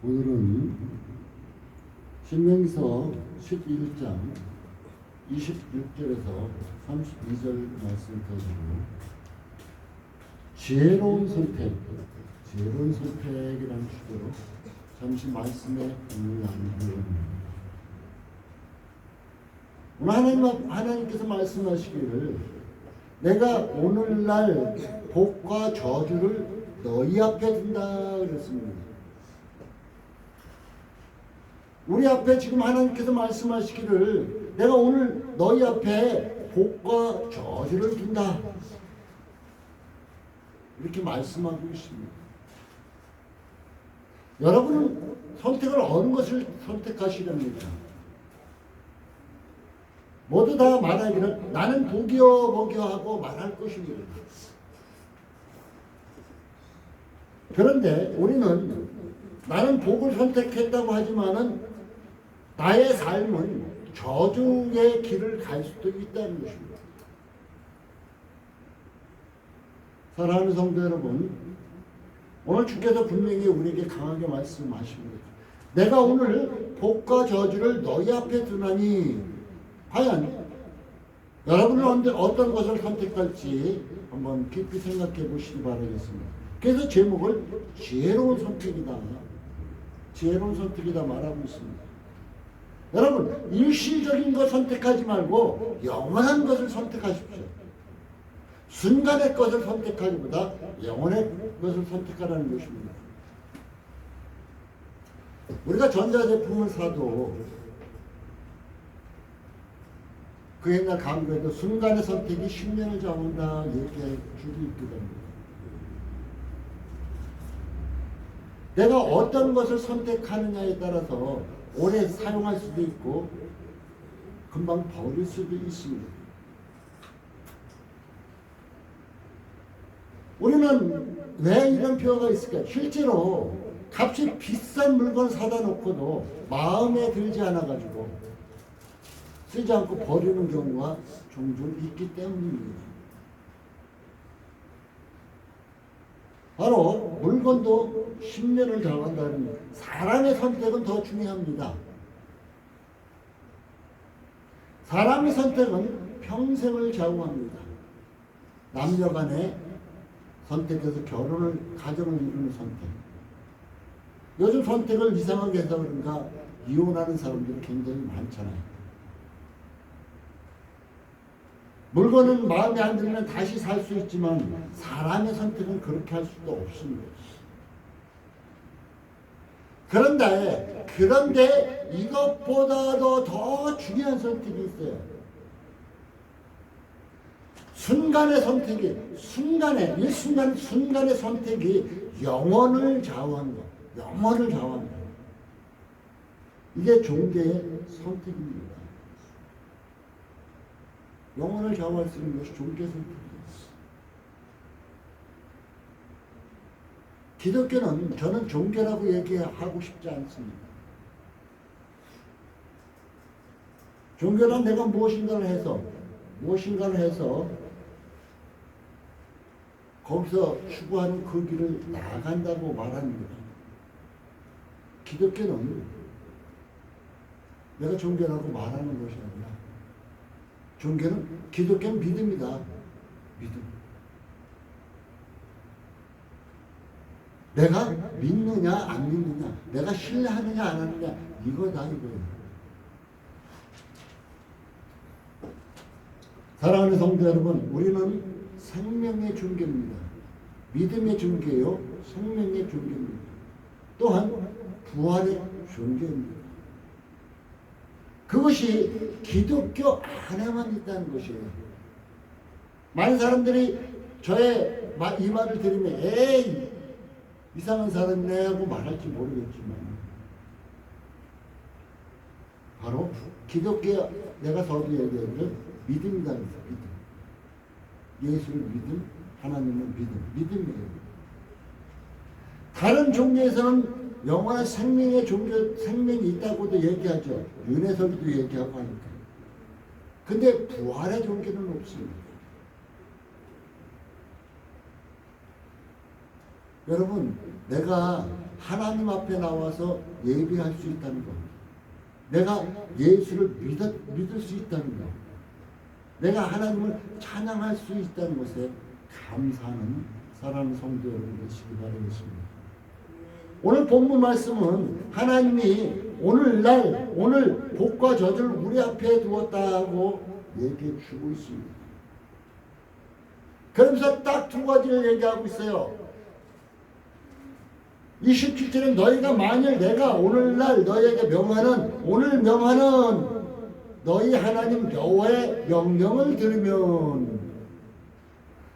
오늘은 신명기서 11장 26절에서 32절 말씀 가지고 지혜로운 선택이라는 주제로 잠시 말씀에 오늘 나누겠습니다. 오늘 하나님께서 말씀하시기를 내가 오늘날 복과 저주를 너희 앞에 둔다 그랬습니다. 우리 앞에 지금 하나님께서 말씀하시기를 내가 오늘 너희 앞에 복과 저주를 둔다 이렇게 말씀하고 있습니다. 여러분은 선택을 어느 것을 선택하시렵니까? 모두 다 말하기를 나는 복이여 하고 말할 것입니다. 그런데 우리는 나는 복을 선택했다고 하지만은 나의 삶은 저주의 길을 갈 수도 있다는 것입니다. 사랑하는 성도 여러분, 오늘 주께서 분명히 우리에게 강하게 말씀하십니다. 내가 오늘 복과 저주를 너희 앞에 두나니 과연 여러분은 어떤 것을 선택할지 한번 깊이 생각해 보시기 바라겠습니다. 그래서 제목을 지혜로운 선택이다 말하고 있습니다. 여러분, 일시적인 것 선택하지 말고 영원한 것을 선택하십시오. 순간의 것을 선택하기보다 영원의 것을 선택하라는 것입니다. 우리가 전자제품을 사도 그 옛날 강조에도 순간의 선택이 10년을 잡는다 얘기할 줄이 있게 됩니다. 내가 어떤 것을 선택하느냐에 따라서 오래 사용할 수도 있고 금방 버릴 수도 있습니다. 우리는 왜 이런 표현가 있을까요? 실제로 값이 비싼 물건 사다 놓고도 마음에 들지 않아가지고 쓰지 않고 버리는 경우가 종종 있기 때문입니다. 바로 물건도 10년을 잡아간다는 것. 사람의 선택은 더 중요합니다. 사람의 선택은 평생을 좌우합니다. 남녀 간에 선택해서 가정을 이루는 선택. 요즘 선택을 이상하게 해서 그런가 이혼하는 사람들이 굉장히 많잖아요. 물건은 마음에 안 들면 다시 살 수 있지만 사람의 선택은 그렇게 할 수도 없습니다. 그런데 이것보다도 더 중요한 선택이 있어요. 순간의 선택이 영혼을 좌우하는 것. 이게 종교의 선택입니다. 영혼을 좌우할 수 있는 것이 종교의 선택입니다. 기독교는 저는 종교라고 얘기하고 싶지 않습니다. 종교란 내가 무엇인가를 해서 거기서 추구하는 그 길을 나아간다고 말합니다. 기독교는 내가 종교라고 말하는 것이 아니라 기독교는 믿음이다. 믿음. 내가 믿느냐 안 믿느냐, 내가 신뢰하느냐 안 하느냐, 이거예요. 사랑하는 성도 여러분, 우리는 생명의 존귀입니다. 믿음의 존귀요, 생명의 존귀입니다. 또한 부활의 존귀입니다. 그것이 기독교 안에만 있다는 것이에요. 많은 사람들이 저의 이 말을 들으면 에이 이상한 사람이네 하고 말할지 모르겠지만 바로 기독교 내가 서두 얘기하는 믿음이라는 거예요. 믿음. 예수를 믿음, 하나님을 믿음이에요. 다른 종교에서는 영원한 생명이 있다고도 얘기하죠. 윤회설도 얘기하고 하니까. 근데 부활의 종교는 없습니다. 여러분, 내가 하나님 앞에 나와서 예배할 수 있다는 것. 내가 예수를 믿을 수 있다는 것. 내가 하나님을 찬양할 수 있다는 것에 감사하는 사랑하는 성도 여러분 되시기 바라겠습니다. 오늘 본문 말씀은 하나님이 오늘 복과 저주를 우리 앞에 두었다고 얘기해 주고 있습니다. 그러면서 딱 두 가지를 얘기하고 있어요. 27절에 너희가 만일 내가 오늘날 너희에게 오늘 명하는 너희 하나님 여호와의 명령을 들으면,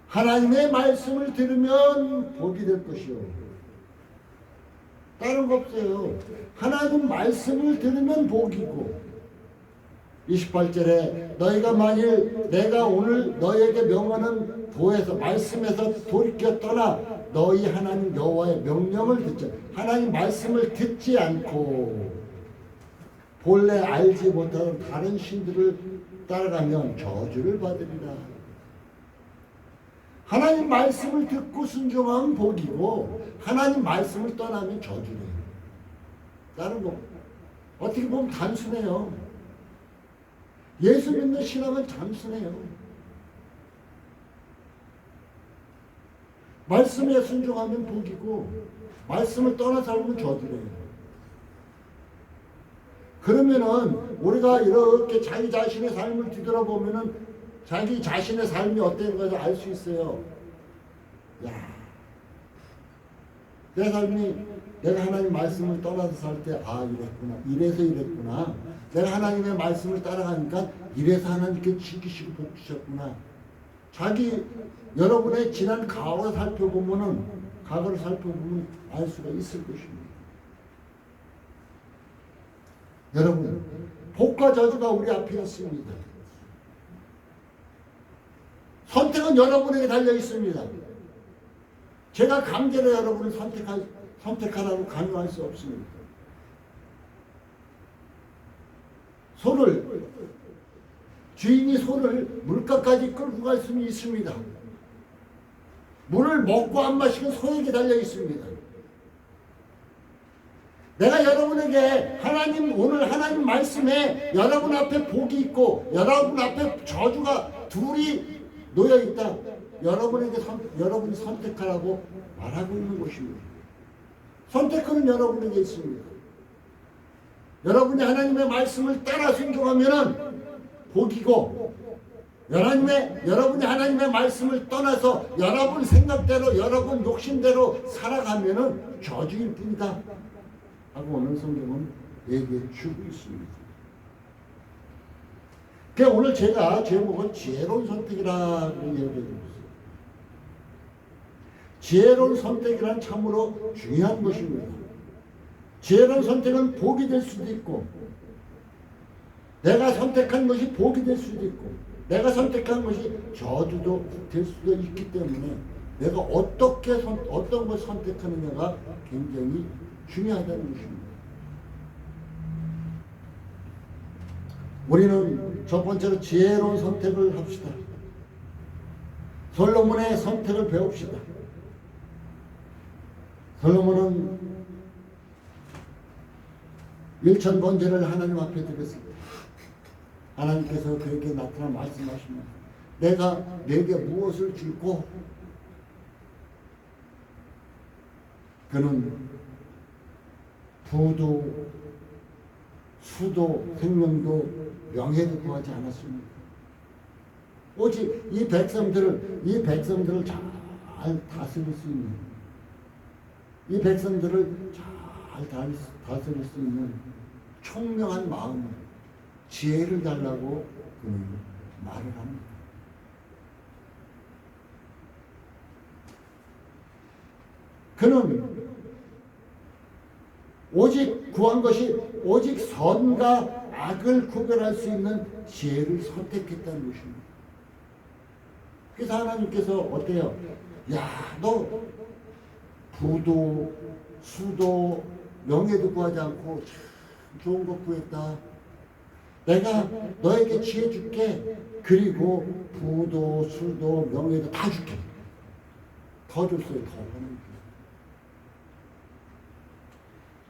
하나님의 말씀을 들으면 복이 될 것이요. 다른 거 없어요. 하나님 말씀을 들으면 복이고, 28절에 너희가 만일 내가 오늘 너희에게 명하는 도에서 말씀에서 돌이켜 떠나 너희 하나님 여호와의 명령을 듣지, 하나님 말씀을 듣지 않고 본래 알지 못하는 다른 신들을 따라가면 저주를 받으리라. 하나님 말씀을 듣고 순종하면 복이고, 하나님 말씀을 떠나면 저주래요. 다른 거 어떻게 보면 단순해요. 예수 믿는 신앙은 단순해요. 말씀에 순종하면 복이고, 말씀을 떠나 살면 저주래요. 그러면은 우리가 이렇게 자기 자신의 삶을 뒤돌아보면은 자기 자신의 삶이 어떤 것을 알 수 있어요. 야, 내 삶이, 내가 하나님 말씀을 떠나서 살 때, 이랬구나, 이래서 이랬구나. 내가 하나님의 말씀을 따라가니까 이래서 하나님께 지키시고 복 주셨구나. 여러분의 지난 과거를 살펴보면 알 수가 있을 것입니다. 여러분, 복과 저주가 우리 앞에 있습니다. 선택은 여러분에게 달려 있습니다. 제가 강제로 여러분을 선택하라고 강요할 수 없습니다. 주인이 소를 물가까지 끌고 갈 수는 있습니다. 물을 먹고 안 마시는 소에게 달려 있습니다. 내가 여러분에게 오늘 하나님 말씀에 여러분 앞에 복이 있고 여러분 앞에 저주가 둘이 놓여 있다. 여러분이 선택하라고 말하고 있는 것입니다. 선택권은 여러분에게 있습니다. 여러분이 하나님의 말씀을 따라 순종하면은 복이고, 여러분이 하나님의 말씀을 떠나서 여러분 생각대로, 여러분 욕심대로 살아가면은 저주일 뿐이다 하고 오늘 성경은 얘기해 주고 있습니다. 그래서 오늘 제가 제목은 지혜로운 선택이라고 얘기해 주고 있어요. 지혜로운 선택이란 참으로 중요한 것입니다. 지혜로운 선택은 복이 될 수도 있고, 내가 선택한 것이 복이 될 수도 있고, 내가 선택한 것이 저주도 될 수도 있기 때문에 내가 어떤 걸 선택하느냐가 굉장히 중요하다는 것입니다. 우리는 첫 번째로 지혜로운 선택을 합시다. 솔로몬의 선택을 배웁시다. 솔로몬은 1000번제를 하나님 앞에 드렸습니다. 하나님께서 그에게 나타나 말씀하십니다. 내가 내게 무엇을 줄고? 그는 부도, 수도, 생명도, 명예도 구하지 않았습니다. 오직 이 백성들을 잘 다스릴 수 있는, 이 백성들을 잘 다스릴 수 있는 총명한 마음을, 지혜를 달라고 그는 말을 합니다. 그는 오직 구한 것이 오직 선과 악을 구별할 수 있는 지혜를 선택했다는 것입니다. 그래서 하나님께서 어때요? 야, 너 부도, 수도, 명예도 구하지 않고 참 좋은 것 구했다. 내가 너에게 지혜 줄게. 그리고 부도, 수도, 명예도 다 줄게. 더 줬어요. 더.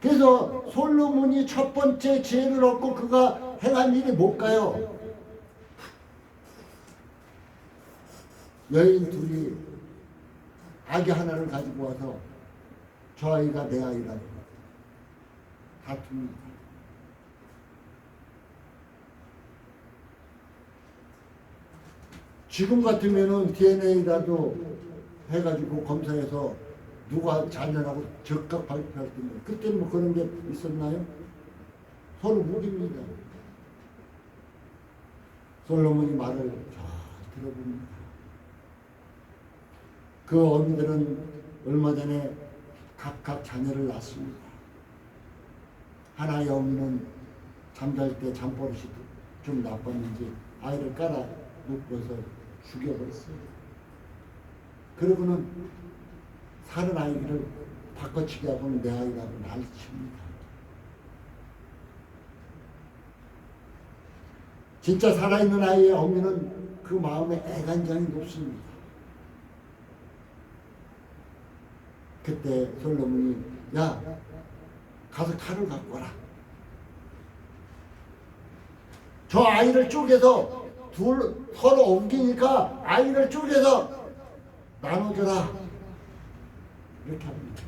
그래서 솔로몬이 첫 번째 지혜를 얻고 그가 행한 일이 뭘까요? 여인 둘이 아기 하나를 가지고 와서 저 아이가 내 아이라고 다툽니다. 지금 같으면은 DNA라도 해가지고 검사해서 누가 자녀라고 즉각 발표할 텐데 그때는 뭐 그런 게 있었나요? 서로 무기입니다. 솔로몬이 말을 잘 들어봅니다. 그 어미들은 얼마 전에 각각 자녀를 낳았습니다. 하나의 어미는 잠잘 때 잠버릇이 좀 나빴는지 아이를 깔아 묶어서 죽여버렸어요. 그러고는 사는 아이를 바꿔치기 하고는 내 아이라고 난리칩니다. 진짜 살아있는 아이의 어미는 그 마음에 애간장이 높습니다. 그때 솔로몬이 야 가서 칼을 갖고 와라. 저 아이를 쪼개서 서로 옮기니까 아이를 쪼개서 나눠줘라. 이렇게 합니다.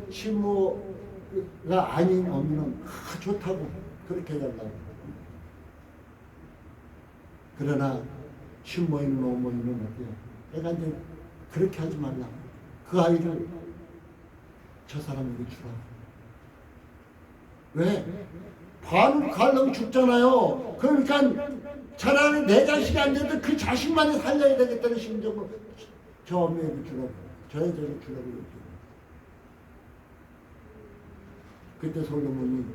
친모가 아닌 어미는 좋다고 그렇게 해달라고. 그러나 친모에 있는 어머니는 어때요? 애간장 그렇게 하지 말라. 그 아이를 저 사람에게 주라. 왜? 반을 가려면 죽잖아요. 그러니까 차라리 내 자식이 안 돼도 그 자식만이 살려야 되겠다는 심정으로 저 어머니에게 주라고. 저 여자에게 주라고 얘기해요. 그때 솔로몬이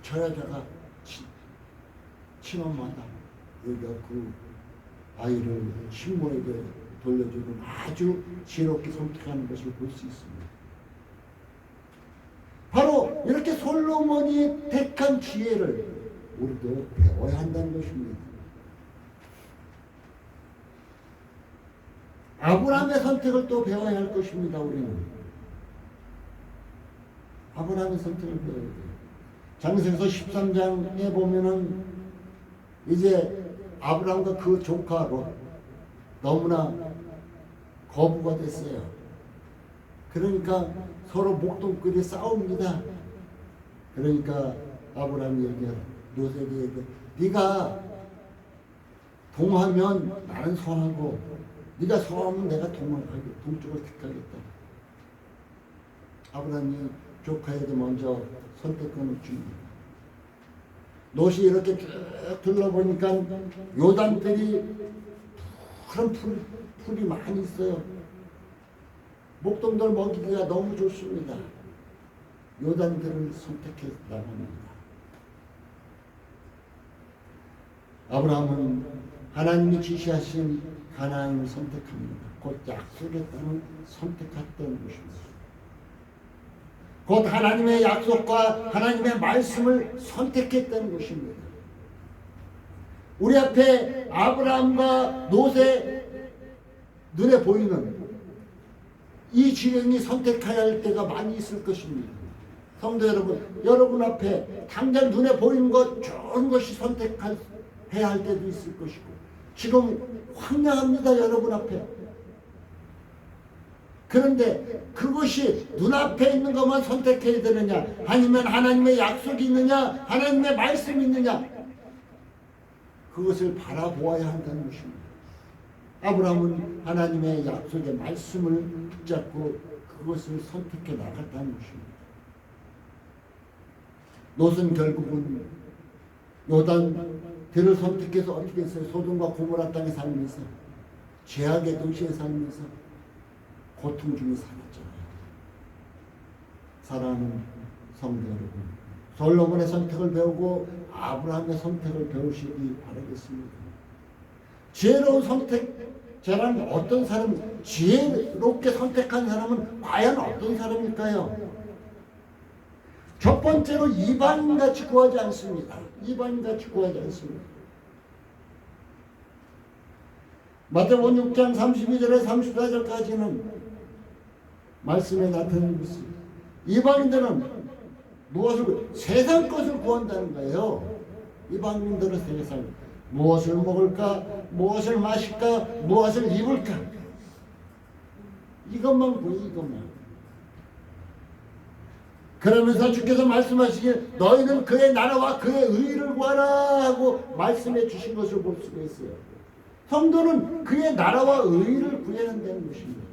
저 여자가 친엄마다 여기가 그 아이를 친모에게 돌려주는 아주 지혜롭게 선택하는 것을 볼 수 있습니다. 바로 이렇게 솔로몬이 택한 지혜를 우리도 배워야 한다는 것입니다. 아브라함의 선택을 또 배워야 할 것입니다. 우리는 아브라함의 선택을 배워야 돼요. 장세기서 13장에 보면은 이제 아브라함과 그 조카 롯 너무나 거부가 됐어요. 그러니까 서로 목동끼리 싸웁니다. 그러니까 아브라함이 얘기해요. 롯에게 얘기해. 네가 동하면 나는 서하고 네가 서하면 내가 동쪽을 택하겠다. 아브라함이 조카에게 먼저 선택권을 줍니다. 롯이 이렇게 쭉 둘러보니까 요단들이 푸른 풀이 많이 있어요. 목동들 먹이기가 너무 좋습니다. 요단들을 선택했다고 합니다. 아브라함은 하나님이 지시하신 가나안을 선택합니다. 곧 약속의 땅을 선택했다는 것입니다. 곧 하나님의 약속과 하나님의 말씀을 선택했다는 것입니다. 우리 앞에 아브라함과 롯의 눈에 보이는 이 지경이 선택해야 할 때가 많이 있을 것입니다. 성도 여러분 앞에 당장 눈에 보이는 것 좋은 것이 선택해야 할 때도 있을 것이고 지금 황량합니다. 여러분 앞에. 그런데 그것이 눈앞에 있는 것만 선택해야 되느냐 아니면 하나님의 약속이 있느냐 하나님의 말씀이 있느냐 그것을 바라보아야 한다는 것입니다. 아브라함은 하나님의 약속의 말씀을 붙잡고 그것을 선택해 나갔다는 것입니다. 롯은 결국은 요단들을 선택해서 어떻게 했어요? 소돔과 고모라 땅에 살면서 죄악의 도시에 살면서 고통 중에 살았잖아요. 사랑하는 성도 여러분, 솔로몬의 선택을 배우고 아브라함의 선택을 배우시기 바라겠습니다. 지혜로운 선택자란 어떤 사람, 지혜롭게 선택한 사람은 과연 어떤 사람일까요? 첫 번째로 이방인같이 구하지 않습니다. 이방인같이 구하지 않습니다. 마태복음 6장 32절에 34절까지는 말씀에 나타내고 있습니다. 이방인들은 무엇을 세상 것을 구한다는 거예요. 이방인들은 세상 무엇을 먹을까, 무엇을 마실까, 무엇을 입을까, 이것만 구해, 이것만. 그러면서 주께서 말씀하시길 너희는 그의 나라와 그의 의를 구하라 하고 말씀해 주신 것을 볼 수가 있어요. 성도는 그의 나라와 의를 구해야 한다는 것입니다.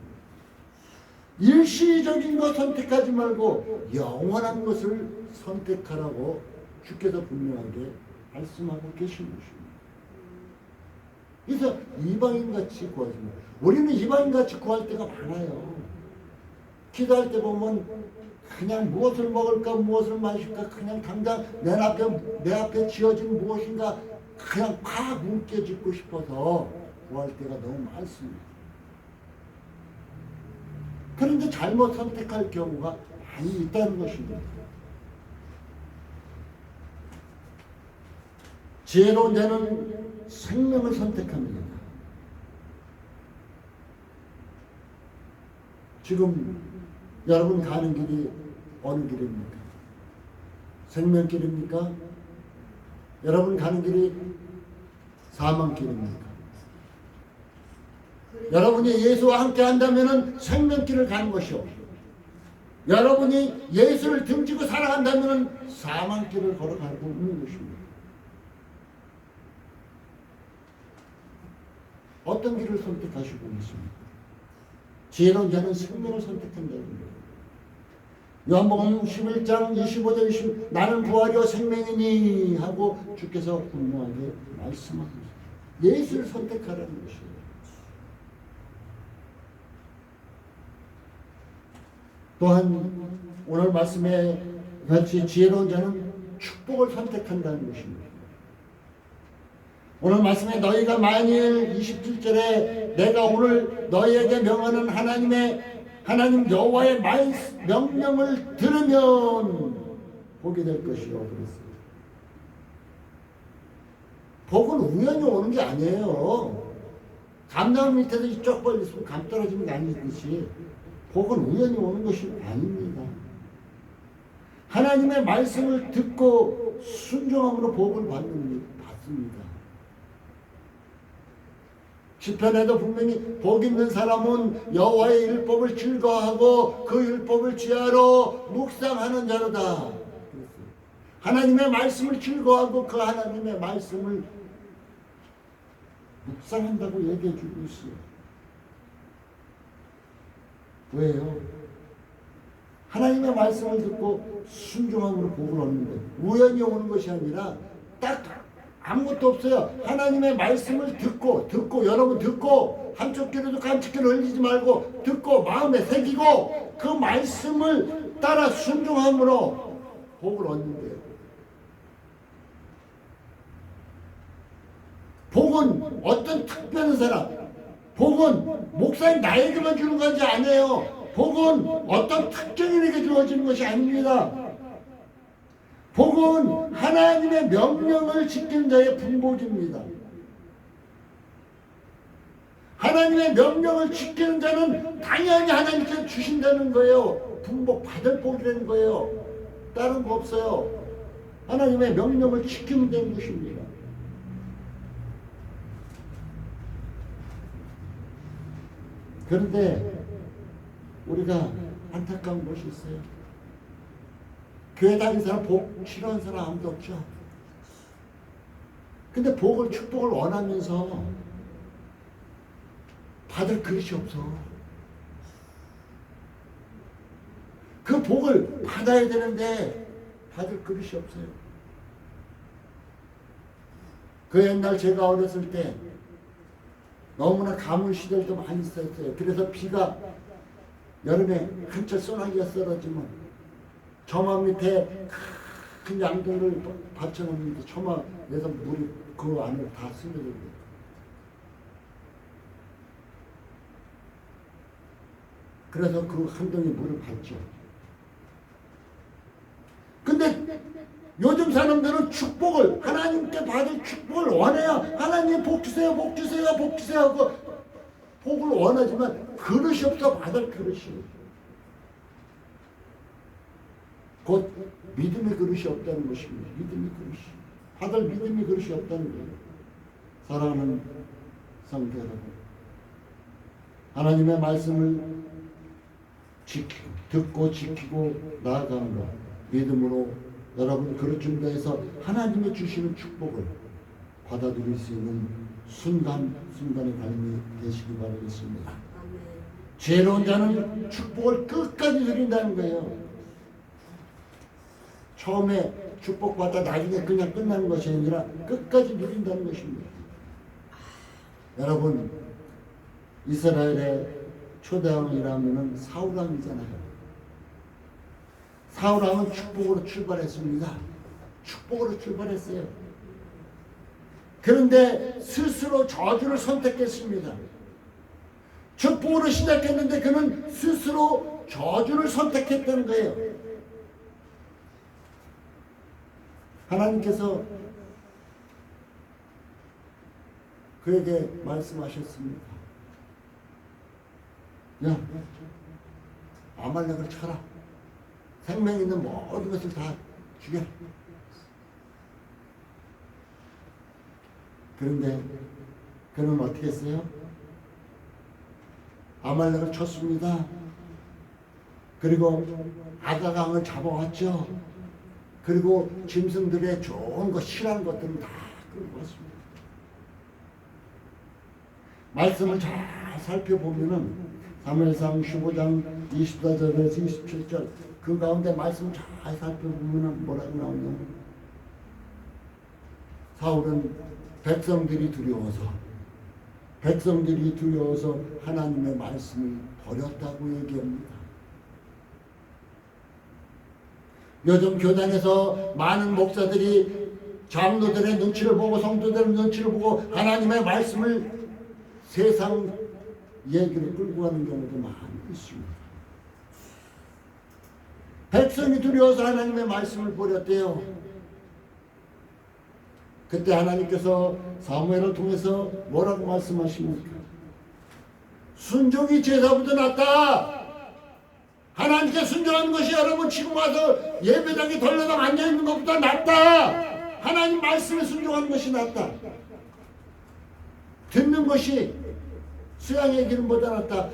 일시적인 것 선택하지 말고 영원한 것을 선택하라고 주께서 분명하게 말씀하고 계신 것입니다. 그래서 이방인같이 구하지 말고, 우리는 이방인같이 구할 때가 많아요. 기도할 때 보면 그냥 무엇을 먹을까, 무엇을 마실까, 그냥 당장 내 앞에 지어진 무엇인가 그냥 팍 움켜쥐고 싶어서 구할 때가 너무 많습니다. 그런데 잘못 선택할 경우가 많이 있다는 것입니다. 지혜로운 자는 생명을 선택합니다. 지금 여러분 가는 길이 어느 길입니까? 생명길입니까? 여러분 가는 길이 사망길입니까? 여러분이 예수와 함께 한다면 생명길을 가는 것이요, 여러분이 예수를 등지고 살아간다면 사망길을 걸어가고 있는 것입니다. 어떤 길을 선택하시고 있습니까? 지혜로운 자는 생명을 선택한다는 거예요. 요한복음 11장 25절 20 나는 부활이요 생명이니 하고 주께서 분명하게 말씀합니다. 예수를 선택하라는 것이에요. 또한 오늘 말씀에 같이 지혜로운 자는 축복을 선택한다는 것입니다. 오늘 말씀에 너희가 만일 27절에 내가 오늘 너희에게 명하는 하나님 여호와의 명령을 들으면 복이 될 것이요 그랬어요. 복은 우연히 오는 게 아니에요. 감나무 밑에서 이쪽 벌리면 감 떨어지는 게 아니듯이 복은 우연히 오는 것이 아닙니다. 하나님의 말씀을 듣고 순종함으로 복을 받습니다. 시편에도 분명히 복 있는 사람은 여호와의 율법을 즐거워하고 그 율법을 지하로 묵상하는 자로다. 하나님의 말씀을 즐거워하고 그 하나님의 말씀을 묵상한다고 얘기해 주고 있어요. 왜요? 하나님의 말씀을 듣고 순종함으로 복을 얻는데 우연히 오는 것이 아니라 딱 아무것도 없어요. 하나님의 말씀을 듣고 여러분 듣고 한쪽 귀로도 한쪽 귀로 흘리지 말고 듣고 마음에 새기고 그 말씀을 따라 순종함으로 복을 얻는데요. 복은 어떤 특별한 사람, 복은 목사님 나에게만 주는 것이 아니에요. 복은 어떤 특정인에게 주어지는 것이 아닙니다. 복은 하나님의 명령을 지키는 자의 분복입니다. 하나님의 명령을 지키는 자는 당연히 하나님께서 주신다는 거예요. 분복 받을 복이라는 거예요. 다른 거 없어요. 하나님의 명령을 지키면 되는 것입니다. 그런데 우리가 안타까운 것이 있어요. 교회 다니는 사람 복 싫어하는 사람 아무도 없죠. 근데 축복을 원하면서 받을 그릇이 없어. 그 복을 받아야 되는데 받을 그릇이 없어요. 그 옛날 제가 어렸을 때 너무나 가뭄 시절도 많이 있었어요. 그래서 비가 여름에 한철 소나기가 쏟아지면 처마 밑에 큰 양들을 받쳐놓는데 처마에서 물이 그 안으로 다 스며들고 그래서 그 한 동이 물을 받죠. 근데 요즘 사람들은 축복을 하나님께 받을 축복을 원해야 하나님 복 주세요 복 주세요 복 주세요 하고 복을 원하지만 그릇이 없어 받을 그릇이. 곧 믿음의 그릇이 없다는 것입니다. 믿음의 그릇이. 받을 믿음의 그릇이 없다는 거예요. 사랑하는 성도 여러분, 하나님의 말씀을 듣고 지키고 나아가는 것, 믿음으로 여러분 그릇 준비해서 하나님의 주시는 축복을 받아들일 수 있는 순간의 삶이 되시기 바라겠습니다. 지혜로운 자는 축복을 끝까지 누린다는 거예요. 처음에 축복받아 나중에 그냥 끝나는 것이 아니라 끝까지 누린다는 것입니다. 여러분, 이스라엘의 초대왕이라면 사울왕이잖아요. 사울왕은 축복으로 출발했습니다. 축복으로 출발했어요. 그런데 스스로 저주를 선택했습니다. 축복으로 시작했는데 그는 스스로 저주를 선택했다는 거예요. 하나님께서 그에게 말씀하셨습니다. 야, 아말렉을 쳐라. 생명 있는 모든 것을 다 죽여라. 그런데 그는 어떻게 했어요? 아말렉을 쳤습니다. 그리고 아가강을 잡아왔죠. 그리고 짐승들의 좋은 것, 실한 것들은 다 끌고 왔습니다. 말씀을 잘 살펴보면은 사무엘상 15장 24절에서 27절 그 가운데 말씀을 잘 살펴보면은 뭐라고 나오냐면 사울은 백성들이 두려워서 하나님의 말씀을 버렸다고 얘기합니다. 요즘 교단에서 많은 목사들이 장로들의 눈치를 보고 성도들의 눈치를 보고 하나님의 말씀을 세상 얘기를 끌고 가는 경우도 많이 있습니다. 백성이 두려워서 하나님의 말씀을 버렸대요. 그때 하나님께서 사무엘을 통해서 뭐라고 말씀하십니까? 순종이 제사보다 낫다. 하나님께 순종하는 것이 여러분 지금 와서 예배당에 덜러덩 앉아있는 것보다 낫다. 하나님 말씀에 순종하는 것이 낫다. 듣는 것이 수양의 기름보다 낫다.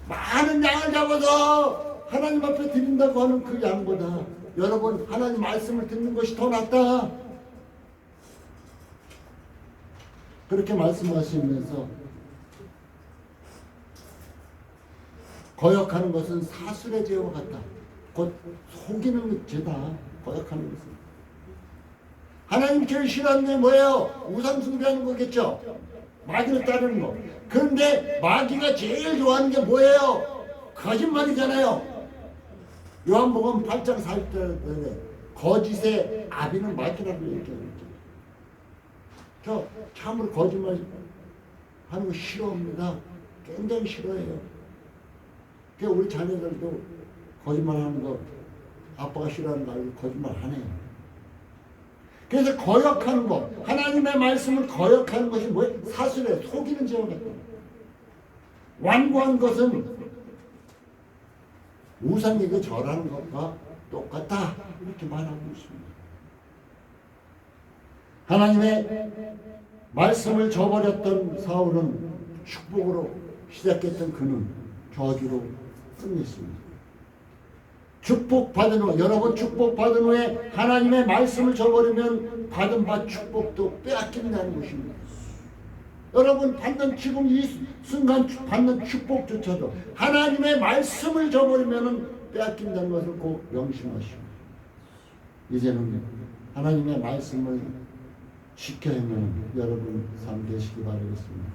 많은 양을 잡아서 하나님 앞에 드린다고 하는 그 양보다 여러분 하나님 말씀을 듣는 것이 더 낫다. 그렇게 말씀하시면서 거역하는 것은 사술의 죄와 같다. 곧 속이는 죄다. 거역하는 것은. 하나님 제일 싫어하는 게 뭐예요? 우상 숭배하는 거겠죠. 마귀를 따르는 거. 그런데 마귀가 제일 좋아하는 게 뭐예요? 거짓말이잖아요. 요한복음 8장 40절에 거짓의 아비는 마귀라고 얘기합니다. 저 참으로 거짓말 하는 거 싫어합니다. 굉장히 싫어해요. 그러니까 우리 자녀들도 거짓말 하는 거 아빠가 싫어하는 거 알고 거짓말 하네요. 그래서 거역하는 거, 하나님의 말씀을 거역하는 것이 뭐예요? 사술에 속이는 죄와 같다. 완고한 것은 우상에게 절하는 것과 똑같다. 이렇게 말하고 있습니다. 하나님의 말씀을 저버렸던 사울은 축복으로 시작했던 그는 저주로 끝냈습니다. 축복받은 후, 여러분 축복받은 후에 하나님의 말씀을 저버리면 받은 바 축복도 빼앗긴다는 것입니다. 여러분 받는 지금 이 순간 받는 축복조차도 하나님의 말씀을 저버리면 빼앗긴다는 것을 꼭 명심하시고 이제는 하나님의 말씀을 지켜야 하는 여러분 삶 되시기 바라겠습니다.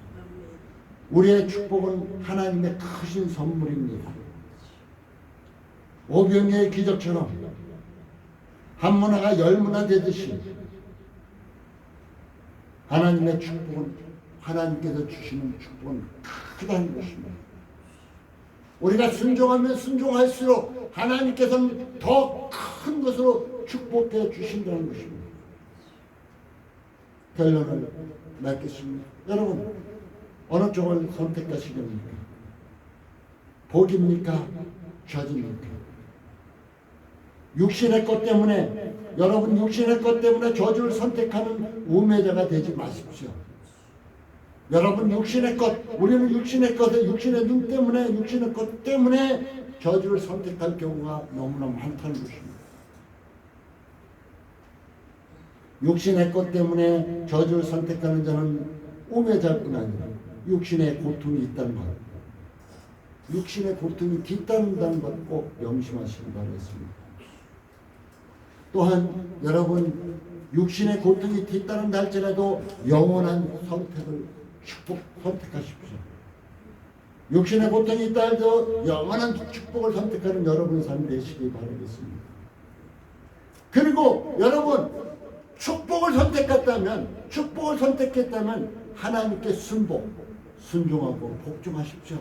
우리의 축복은 하나님의 크신 선물입니다. 오병이의 기적처럼 한 문화가 열 문화 되듯이 하나님의 축복은 하나님께서 주시는 축복은 크다는 것입니다. 우리가 순종하면 순종할수록 하나님께서는 더 큰 것으로 축복해 주신다는 것입니다. 결론을 맺겠습니다. 여러분 어느 쪽을 선택하시렵니까? 복입니까? 저주입니까? 육신의 것 때문에, 여러분 육신의 것 때문에 저주를 선택하는 우매자가 되지 마십시오. 여러분 육신의 것, 우리는 육신의 것에, 육신의 눈 때문에, 육신의 것 때문에 저주를 선택할 경우가 너무나 많다는 것입니다. 육신의 것 때문에 저주를 선택하는 자는 우매자뿐 아니라 육신의 고통이 있다는 것, 육신의 고통이 뒤따른다는 것 꼭 명심하시기 바라겠습니다. 또한 여러분 육신의 고통이 뒤따른다 할지라도 영원한 선택하십시오. 육신의 고통이 있다 해도 영원한 축복을 선택하는 여러분의 삶이 되시기 바라겠습니다. 그리고 여러분 축복을 선택했다면 하나님께 순종하고 복종하십시오.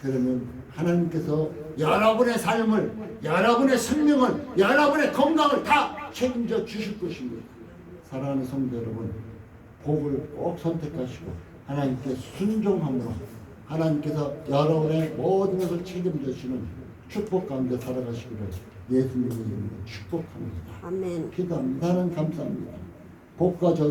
그러면 하나님께서 여러분의 삶을, 여러분의 생명을, 여러분의 건강을 다 책임져 주실 것입니다. 사랑하는 성도 여러분, 복을 꼭 선택하시고 하나님께 순종함으로 하나님께서 여러분의 모든 것을 책임져 주시는 축복 가운데 살아가시기를 예수님의 이름으로 축복합니다. 아멘. 기도합니다. 하나님 감사합니다. 복과 저